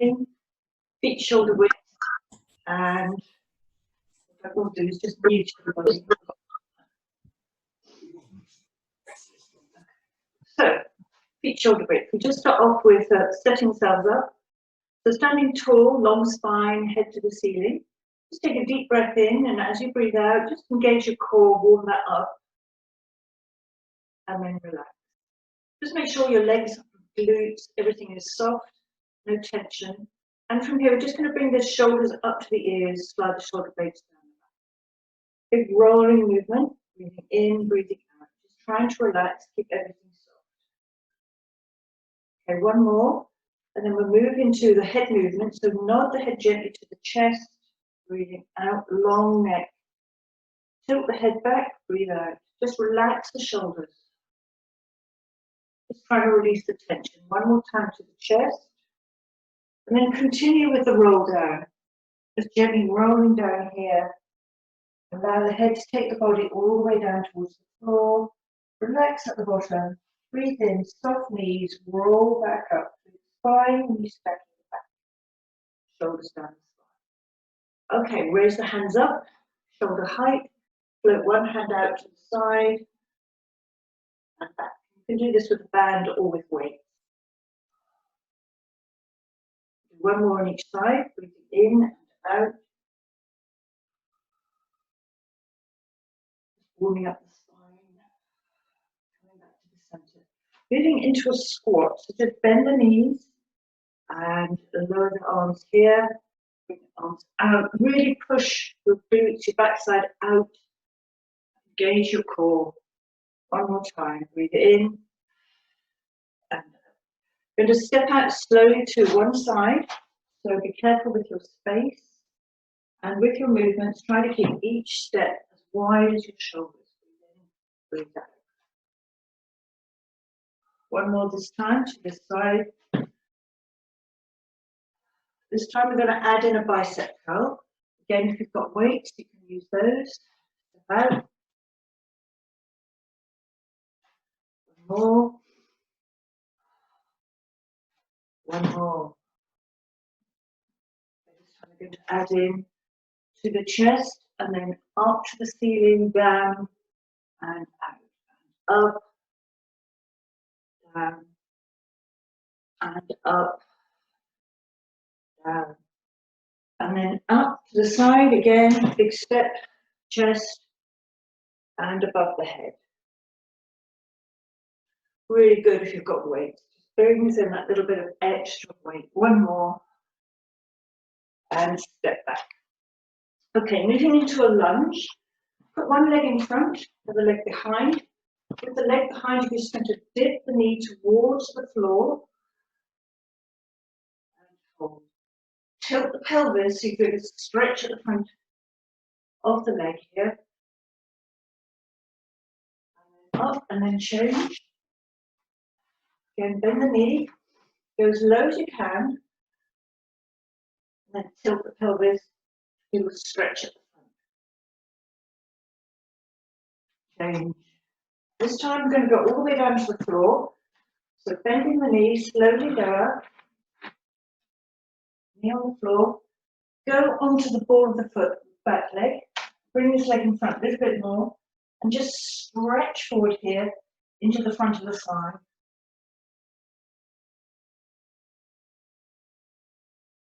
in, feet shoulder width, and what we'll do is just breathe to the body. So, feet shoulder width. We just start off with setting ourselves up. So standing tall, long spine, head to the ceiling. Just take a deep breath in, and as you breathe out, just engage your core, warm that up, and then relax. Just make sure your legs, glutes, everything is soft, no tension. And from here, we're just going to bring the shoulders up to the ears, slide the shoulder blades down the back. Big rolling movement, breathing in, breathing out. Just trying to relax, keep everything soft. Okay, one more. And then we'll move into the head movement. So nod the head gently to the chest, breathing out, long neck. Tilt the head back, breathe out. Just relax the shoulders. Just try to release the tension. One more time to the chest. And then continue with the roll down. Just gently rolling down here. Allow the head to take the body all the way down towards the floor. Relax at the bottom. Breathe in, soft knees, roll back up. Spine, knees back to the back. Shoulders down the spine. Okay, raise the hands up, shoulder height. Float one hand out to the side and back. You can do this with a band or with weights. Do one more on each side, breathing in and out. Warming up the spine. Coming back to the center. Moving into a squat. So just bend the knees and lower the arms here. Bring the arms out. Really push your glutes, your backside out. Engage your core. One more time. Breathe in and out. You're going to step out slowly to one side. So be careful with your space. And with your movements, try to keep each step as wide as your shoulders. Breathe in, breathe out. One more this time to this side. This time we're going to add in a bicep curl. Again, if you've got weights, you can use those. Step out. One more. One more. This time we're going to add in to the chest and then up to the ceiling, down and out. Up, down, and up, down. And then up to the side again, big step, chest, and above the head. Really good if you've got weight. Just brings in that little bit of extra weight. One more. And step back. Okay, moving into a lunge. Put one leg in front, the other leg behind. With the leg behind you, you're just going to dip the knee towards the floor. And hold. Tilt the pelvis so you get a stretch at the front of the leg here. And then up and then change. Again, bend the knee. Go as low as you can. And then tilt the pelvis. Do a stretch at the front. Change. This time I'm going to go all the way down to the floor. So bending the knee, slowly go up. Knee on the floor. Go onto the ball of the foot, back leg. Bring this leg in front a little bit more. And just stretch forward here into the front of the spine.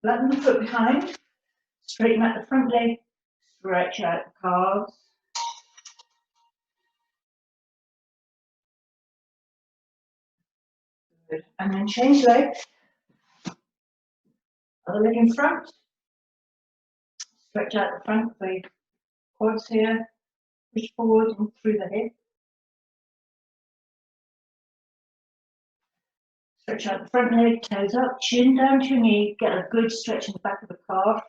Flatten the foot behind. Straighten out the front leg. Stretch out the calves. Good. And then change legs. Other leg in front. Stretch out the front, the quads here. Push forward and through the hip. Stretch out the front leg, toes up, chin down to your knee. Get a good stretch in the back of the calf.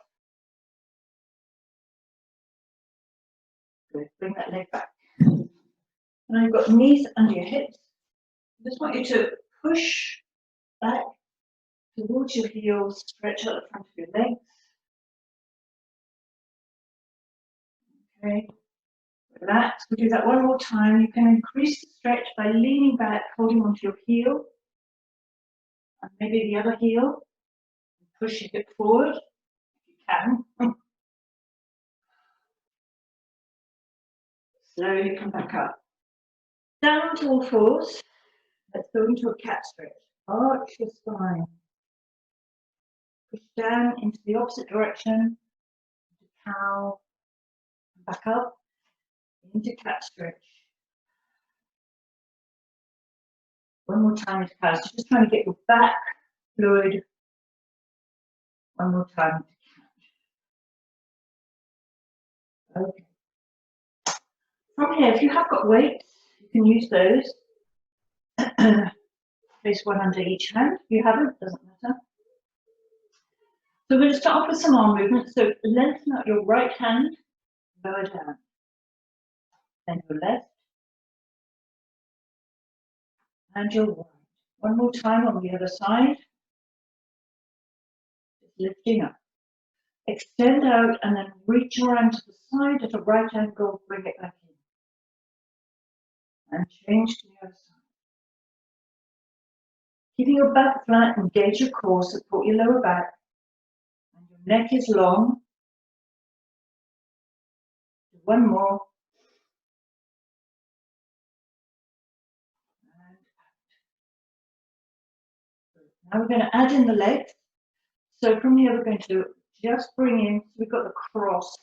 Good. Bring that leg back. Now you've got knees under your hips. I just want you to push back towards your heels, stretch out the front of your legs. Okay, relax. We'll do that one more time. You can increase the stretch by leaning back, holding onto your heel, and maybe the other heel. Push your hip forward if you can. Slowly come back up. Down to all fours. Let's go into a cat stretch. Arch your spine. Push down into the opposite direction. Cow. Back up. Into cat stretch. One more time into cow. So just trying to get your back fluid. One more time. Okay. From here, if you have got weights, you can use those. Place one under each hand. If you haven't, doesn't matter. So we're going to start off with some arm movements. So lengthen out your right hand, lower down. Then your left. And your right. One more time on the other side. Just lifting up. Extend out and then reach around to the side at a right angle, bring it back in. And change to the other side. Keeping your back flat, engage your core, support your lower back. And your neck is long. One more. And out. Now we're going to add in the legs. So from here we're going to just bring in, so we've got the cross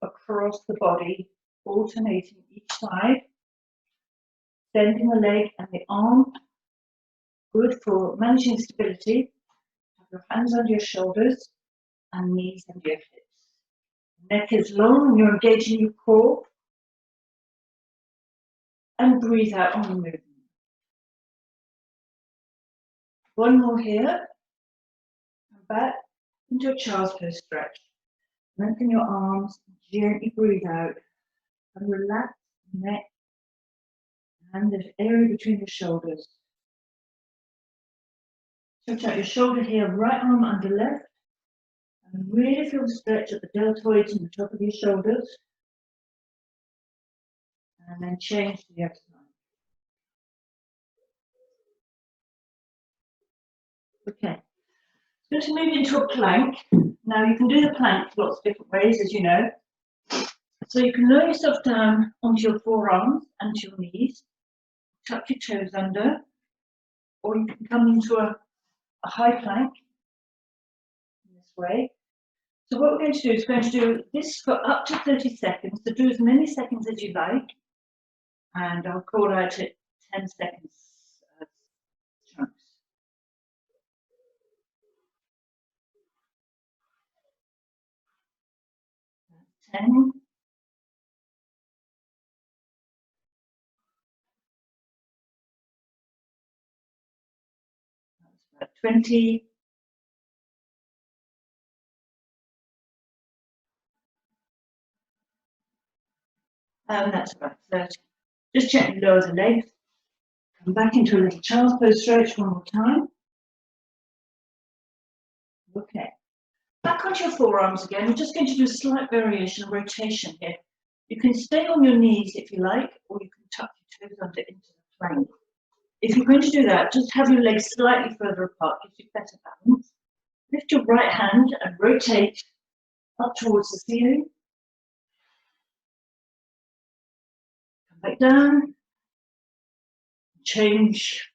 across the body, alternating each side. Bending the leg and the arm. Good for managing stability. Have your hands under your shoulders and knees under your hips. Neck is long and you're engaging your core. And breathe out on the movement. One more here. And back into a child's pose stretch. Lengthen your arms, gently breathe out. And relax the neck and the area between the shoulders. Stretch out your shoulder here, right arm under left. And really feel the stretch at the deltoids and the top of your shoulders. And then change to the other side. Okay. So going to move into a plank. Now you can do the plank lots of different ways, as you know. So you can lower yourself down onto your forearms and your knees. Tuck your toes under. Or you can come into a high plank in this way. So what we're going to do is going to do this for up to 30 seconds. So do as many seconds as you like. And I'll call out at 10 seconds chunks. 10. That's about 20. And that's about 30. Just gently lower the legs. Come back into a little child's pose stretch one more time. Okay. Back onto your forearms again. We're just going to do a slight variation, a rotation here. You can stay on your knees if you like, or you can tuck your toes under into the plank. If you're going to do that, just have your legs slightly further apart, gives you better balance. Lift your right hand and rotate up towards the ceiling. Come back down. Change.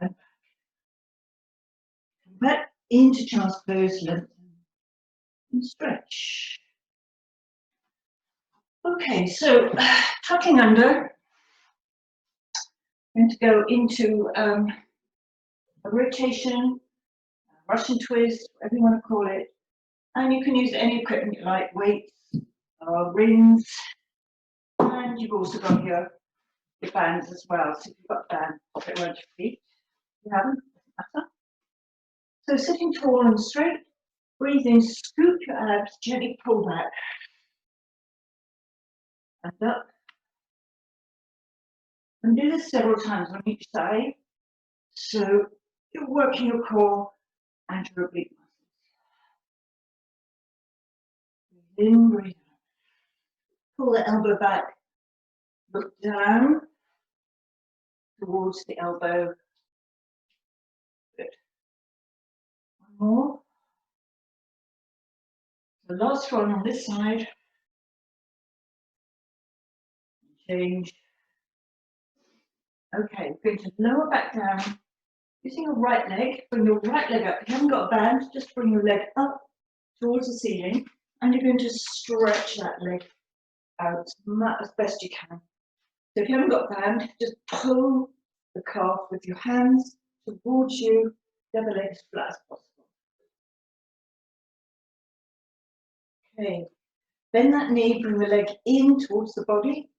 And back. Come back into child's pose, lengthen and stretch. Okay, so tucking under. I'm going to go into a rotation, a Russian twist, whatever you want to call it. And you can use any equipment you like, weights, rings, and you've also got your bands as well. So if you've got bands, put it around your feet. If you haven't, doesn't matter. So sitting tall and straight, breathe in, scoop your abs, gently pull back. And up. And do this several times on each side. So you're working your core and your oblique muscles. Breathe in, breathe out. Pull the elbow back. Look down towards the elbow. Good. more. The last one on this side. Change. Okay, we're going to lower back down. Using your right leg, bring your right leg up. If you haven't got a band, just bring your leg up towards the ceiling, and you're going to stretch that leg out as best you can. So if you haven't got a band, just pull the calf with your hands towards you, the other leg as flat as possible. Okay, bend that knee, bring the leg in towards the body.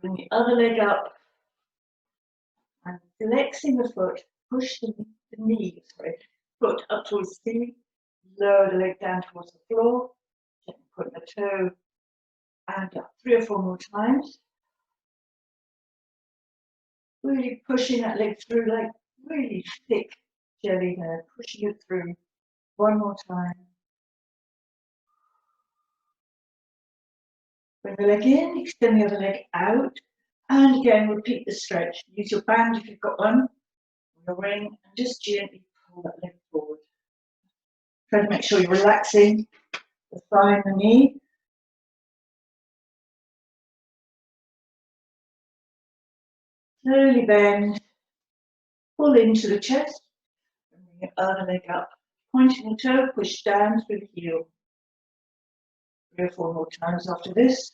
Bring the other leg up, and flexing the foot, push the foot up towards the ceiling, lower the leg down towards the floor, gently put the toe and up 3 or 4 more times. Really pushing that leg through like really thick jelly there, pushing it through. 1 more time. Bring the leg in, extend the other leg out, and again repeat the stretch. Use your band if you've got one, or your ring, and just gently pull that leg forward. Try to make sure you're relaxing the thigh and the knee. Slowly bend, pull into the chest, and bring your other leg up. Pointing the toe, push down through the heel. 3 or 4 more times after this.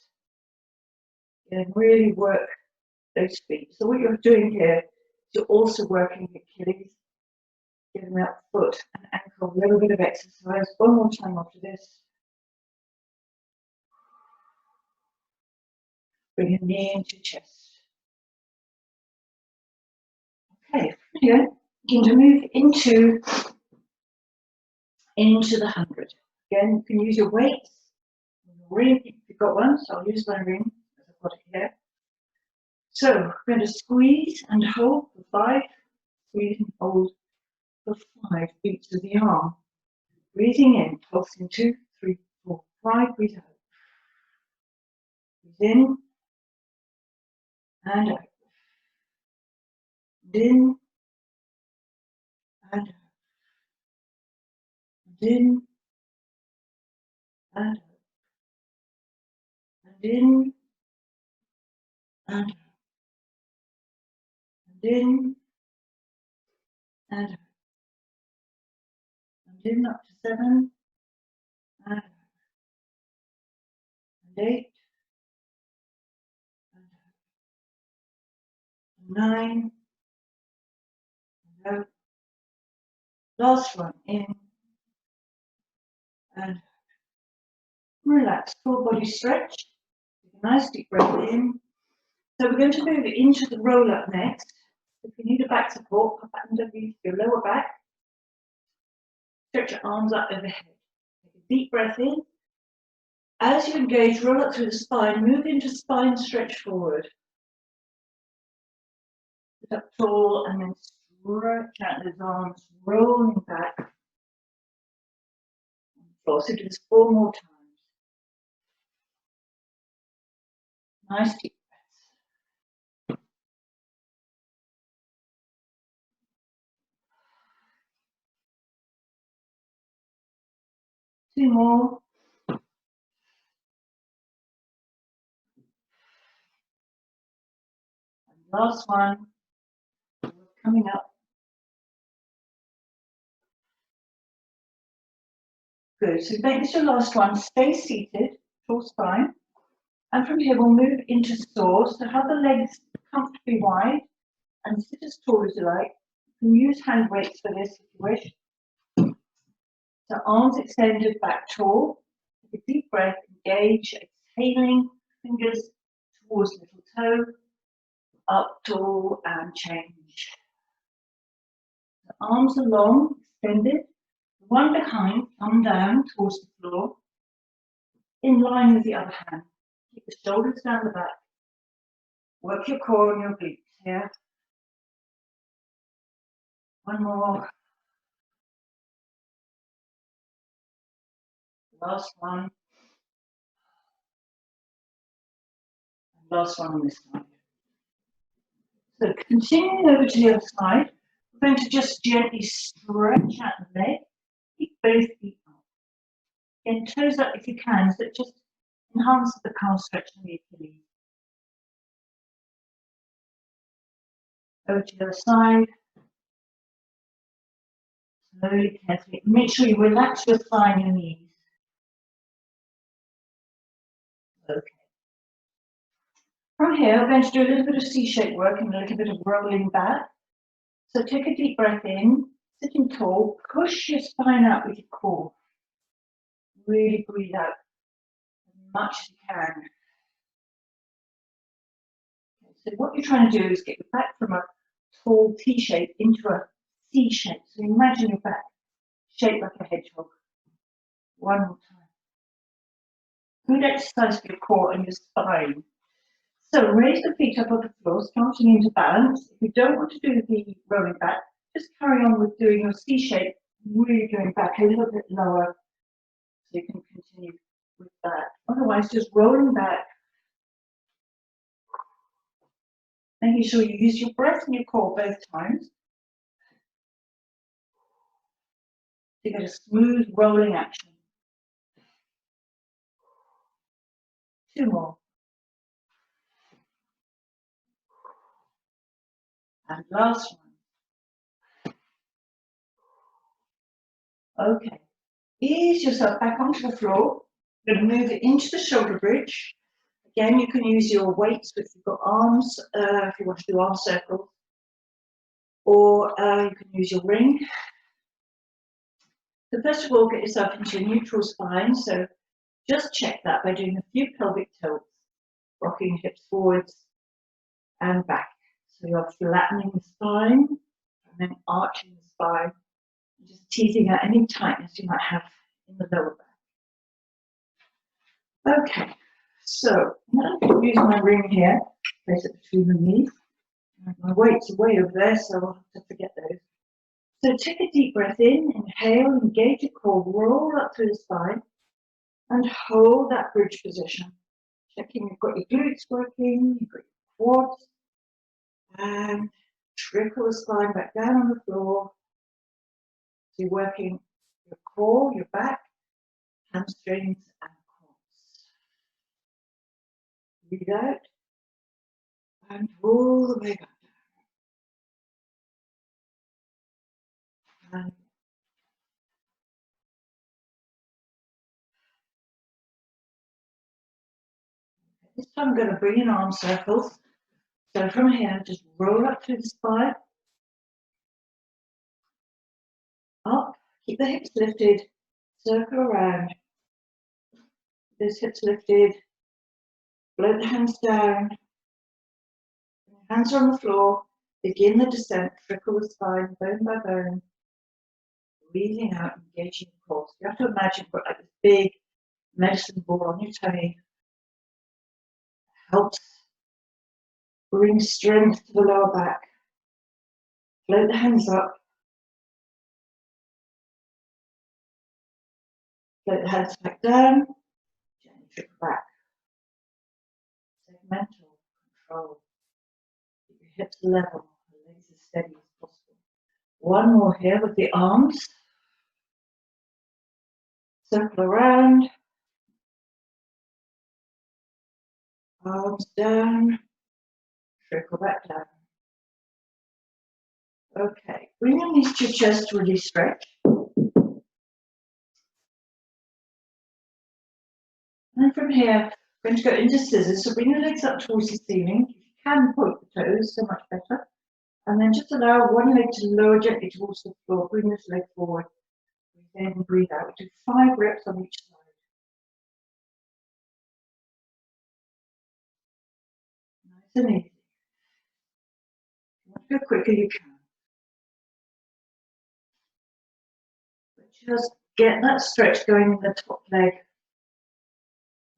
And really work those feet. So what you're doing here is you're also working the Achilles, giving that foot and ankle a little bit of exercise. 1 more time after this. Bring your knee into your chest. Okay, here begin to move into the 100. Again, you can use your weights, your ring if you've got one. So I'll use my ring as I've got it here. So we're going to squeeze and hold for 5. Squeeze and hold for 5 beats of the arm. Breathing in, pulsing 2, 3, 4, 5. Breathe out. Breathe in and out. In and out. In and out. And in and out. And in and out. And in up to 7 and out. And 8 and out. And 9 and out. Last one, in and out. Relax, full body stretch. Take a nice deep breath in. So we're going to move into the roll up next. If you need a back support, pop that underneath your lower back. Stretch your arms up overhead. Take a deep breath in. As you engage, roll up through the spine, move into spine stretch forward. Sit up tall and then stretch out those arms, rolling back on the floor. So do this 4 more times. Nice deep breaths. 2 more. And last one. Coming up. Good. So make this your last one. Stay seated, tall spine. And from here we'll move into saw. So have the legs comfortably wide and sit as tall as you like. You can use hand weights for this if you wish. So arms extended, back tall. Take a deep breath, engage, exhaling, fingers towards little toe, up tall and change. The arms are long, extended. The one behind, thumb down towards the floor, in line with the other hand. Keep the shoulders down the back. Work your core and your glutes here. 1 more. Last one. And last one on this side. So continuing over to the other side, we're going to just gently stretch out the leg, keep both feet up. Again, toes up if you can, so it just enhances the calf stretch on the Achilles. Over to the other side. Slowly, carefully. Make sure you relax your thigh and your knees. Okay. From here, we're going to do a little bit of C-shaped work and a little bit of rolling back. So take a deep breath in, sitting tall, push your spine out with your core. Really breathe out as much as you can. Okay, so what you're trying to do is get your back from a tall T shape into a C shape. So imagine your back shaped like a hedgehog. One more time. Good exercise for your core and your spine. So raise the feet up off the floor, starting into balance. If you don't want to do the rolling back, just carry on with doing your C shape, really going back a little bit lower so you can continue with that. Otherwise, just rolling back, making sure you use your breath and your core both times to get a smooth rolling action. 2 more. And last one. Okay. Ease yourself back onto the floor. You're going to move it into the shoulder bridge. Again, you can use your weights if you've got arms, if you want to do arm circles, or you can use your ring. So first of all, get yourself into a neutral spine. So just check that by doing a few pelvic tilts, rocking hips forwards and back. So you're flattening the spine and then arching the spine, just teasing out any tightness you might have in the lower back. Okay, so I'm going to use my ring here, place it between the knees. My weights are way over there, so I'll have to forget those. So take a deep breath in, inhale, engage your core, roll up through the spine, and hold that bridge position. Checking you've got your glutes working, you've got your quads, and trickle the spine back down on the floor. So you're working your core, your back, hamstrings, and quads. Breathe out, and roll the way back down. And this time I'm going to bring in arm circles. So from here, just roll up through the spine, up, keep the hips lifted, circle around, those hips lifted, float the hands down, hands are on the floor, begin the descent, trickle the spine, bone by bone, breathing out, engaging the core. So you have to imagine you've got like this big medicine ball on your tummy, helps bring strength to the lower back. Float the hands up. Float the hands back down. Gently trickle back. Segmental control. Keep your hips level, the legs as steady as possible. One more here with the arms. Circle around. Arms down. Trickle back down. Okay, bring your knees to your chest, really stretch. And from here, we're going to go into scissors. So bring your legs up towards the ceiling. If you can point the toes, so much better. And then just allow one leg to lower gently towards the floor. Bring this leg forward. Breathe in and breathe out. We do 5 reps on each side. Nice and easy. If you want to go quicker, you can. But just get that stretch going in the top leg.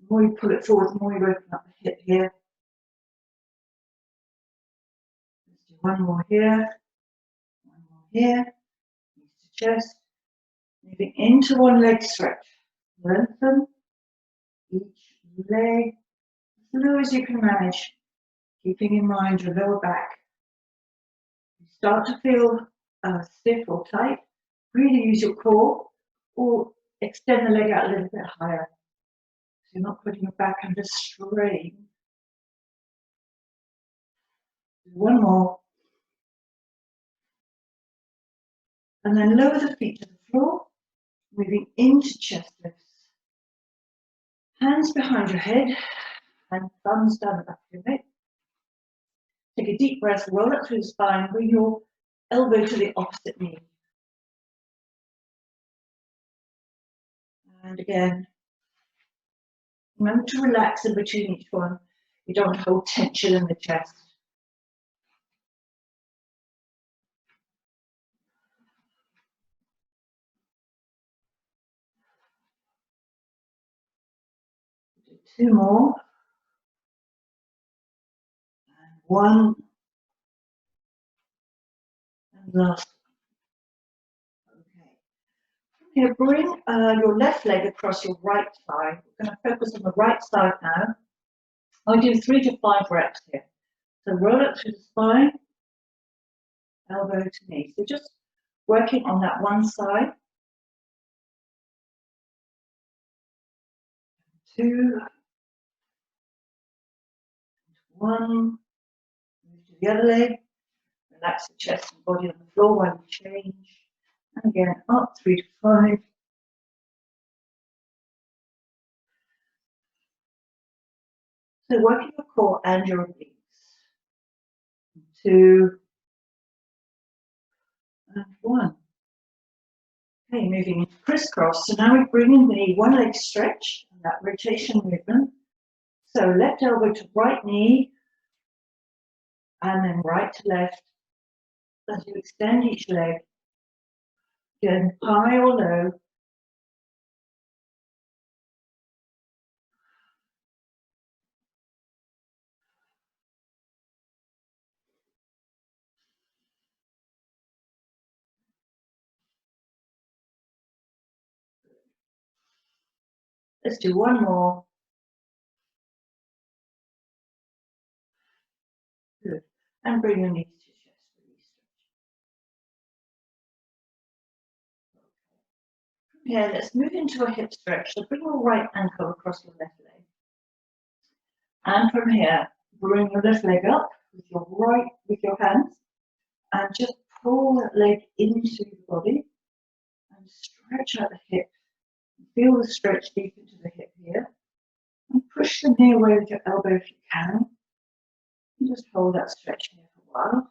The more you pull it forward, the more you open up the hip here. Let's do one more here. One more here. Knees to chest. Moving into one leg stretch. Lengthen each leg as low as you can manage, keeping in mind your lower back You start to feel stiff or tight, really use your core or extend the leg out a little bit higher. So you're not putting your back under strain. One more. And then lower the feet to the floor, moving into chest lifts. Hands behind your head and thumbs down the back of your neck. Take a deep breath, roll up through the spine, bring your elbow to the opposite knee. And again, remember to relax in between each one. You don't hold tension in the chest. Do 2 more. And 1. And last. Okay. Here, bring your left leg across your right thigh. We're going to focus on the right side now. I'll do 3 to 5 reps here. So roll up through the spine, elbow to knee. So just working on that one side. 2, 1, move to the other leg, relax the chest and body on the floor while we change. And again, up 3 to 5. So working your core and your obliques. 2 and 1. Okay, moving into crisscross. So now we're bringing the one leg stretch and that rotation movement. So left elbow to right knee and then right to left as you extend each leg. Again, high or low. Let's do 1 more. Good. And bring your knees to chest release. Yeah, let's move into a hip stretch. So bring your right ankle across your left leg. And from here, bring your left leg up with your hands and just pull that leg into the body and stretch out the hip. Feel the stretch deep into the hip here. And push the knee away with your elbow if you can. And just hold that stretch here for a while.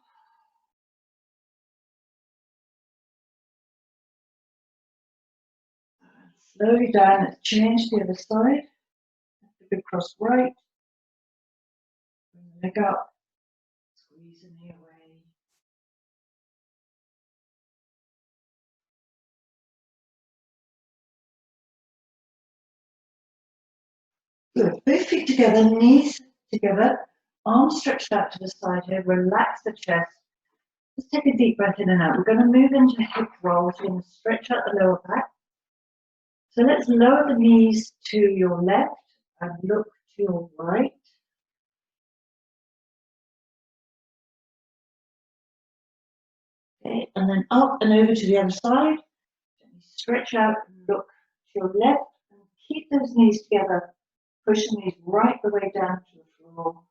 And slowly down, let's change the other side. Good cross right. Bring the leg up. Squeeze the knee away. Good. Both feet together, knees together, arms stretched out to the side here. Relax the chest. Just take a deep breath in and out. We're going to move into hip rolls. We're going to stretch out the lower back. So let's lower the knees to your left and look to your right. Okay, and then up and over to the other side. Stretch out and look to your left and keep those knees together. Push the knees right the way down to the floor.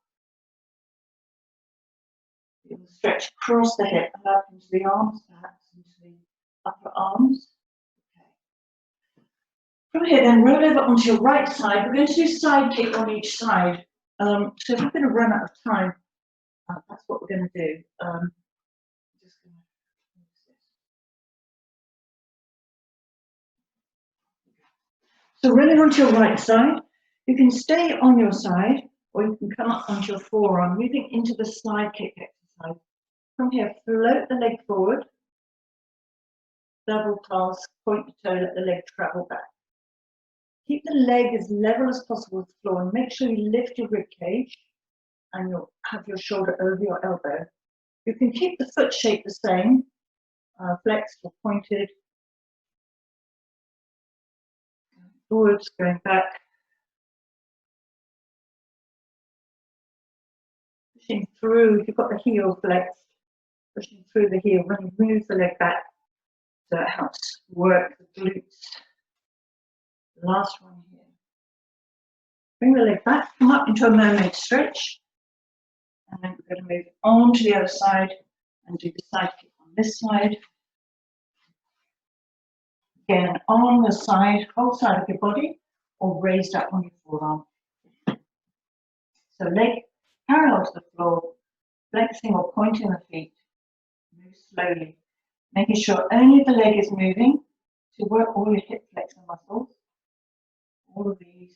You can stretch across the hip and up into the arms, perhaps into the upper arms. Okay. From here then, roll over onto your right side. We're going to do side kick on each side. So if we're going to run out of time, that's what we're going to do. So running onto your right side, you can stay on your side or you can come up onto your forearm, moving into the side kick exercise. From here, float the leg forward, double pass, point the toe, let the leg travel back. Keep the leg as level as possible with the floor and make sure you lift your rib cage and you'll have your shoulder over your elbow. You can keep the foot shape the same, flexed or pointed. Forwards, going back. Pushing through, you've got the heel flexed. pushing through the heel. When you move the leg back, so it helps work the glutes. Last one here. Bring the leg back, come up into a mermaid stretch. And then we're going to move on to the other side and do the side kick on this side. Again, on the side, whole side of your body, or raised up on your forearm. So leg parallel to the floor, flexing or pointing the feet. Move slowly, making sure only the leg is moving to work all your hip flexor muscles. All of these.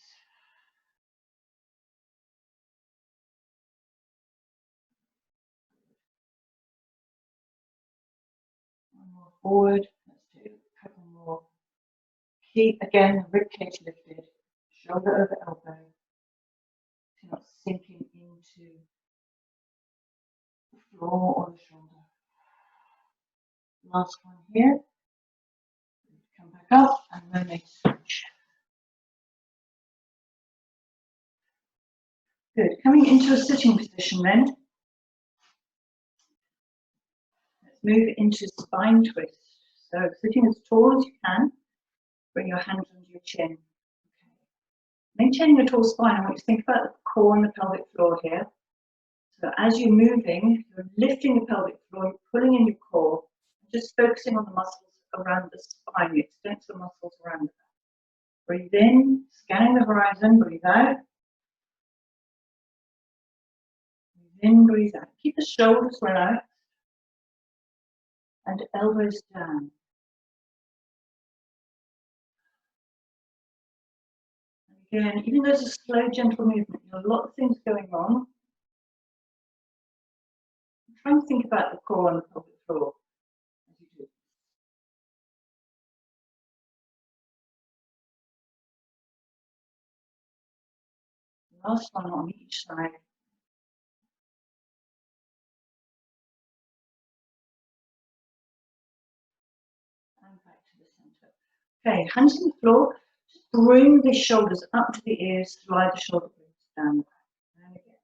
One more forward. Let's do a couple more. Keep again the rib cage lifted, shoulder over elbow. So not sinking into the floor or the shoulder. Last one here. Come back up and mermaid stretch. Good. Coming into a sitting position then. Let's move into spine twist. So sitting as tall as you can. Bring your hands under your chin. Okay. Maintaining a tall spine, I want you to think about the core and the pelvic floor here. So as you're moving, you're lifting the pelvic floor, you're pulling in your core, just focusing on the muscles around the spine, the extensor muscles around it. Breathe in, scanning the horizon, breathe out. Breathe in, breathe out. Keep the shoulders relaxed and elbows down. And again, even though it's a slow, gentle movement, there are a lot of things going on. Try and think about the core and the pelvic floor as you do. Last one on each side. And back to the center. Okay, hands on the floor. Just bring the shoulders up to the ears, slide the shoulder blades down. And again.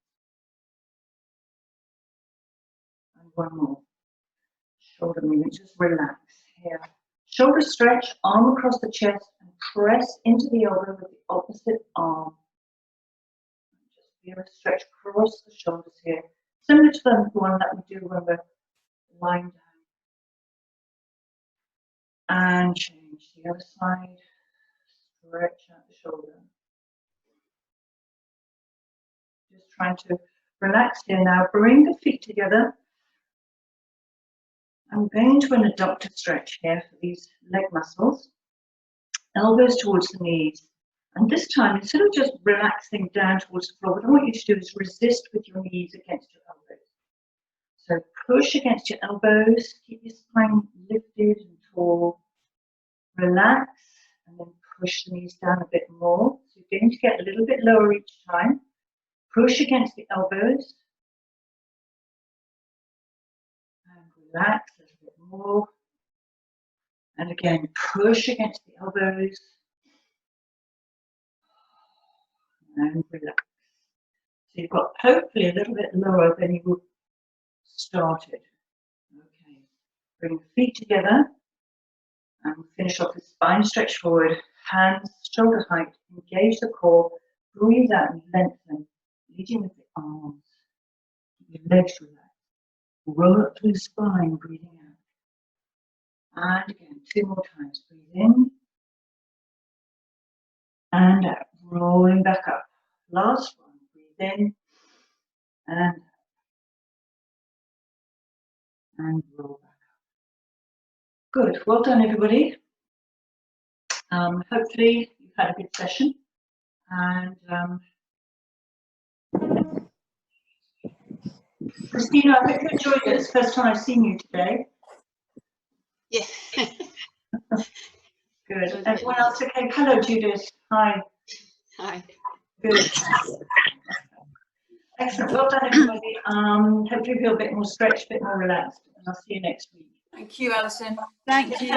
And one more. Shoulder movement, just relax here. Shoulder stretch, arm across the chest, and press into the elbow with the opposite arm. Just feel a stretch across the shoulders here, similar to the one that we do when we're lying down. And change the other side. Stretch out the shoulder. Just trying to relax here now. Bring the feet together. I'm going to an adductor stretch here for these leg muscles. Elbows towards the knees. And this time, instead of just relaxing down towards the floor, what I want you to do is resist with your knees against your elbows. So push against your elbows, keep your spine lifted and tall. Relax, and then push the knees down a bit more. So you're going to get a little bit lower each time. Push against the elbows. And relax a little bit more. And again, push against the elbows. And relax. So you've got hopefully a little bit lower than you started. Okay. Bring the feet together. And we'll finish off with spine stretch forward. Hands, shoulder height. Engage the core. Breathe out and lengthen. Leading with the arms. Your legs relax. Roll up through the spine, breathing out. And again, 2 more times. Breathe in. And out. Rolling back up. Last one. Breathe in. And roll back up. Good. Well done, everybody. Hopefully you've had a good session. And Christina, I hope you enjoyed it. It's the first time I've seen you today. Yeah. Good. Everyone else okay? Hello, Judith. Hi. Hi. Good. Excellent. Well done, everybody. Hopefully you feel a bit more stretched, a bit more relaxed. And I'll see you next week. Thank you, Alison. Thank you.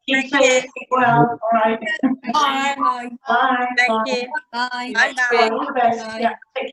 Keep safe. Keep well. All right. Bye. Bye. Thank Bye. you. Bye. Bye. All the best. Bye. Yeah. Take care.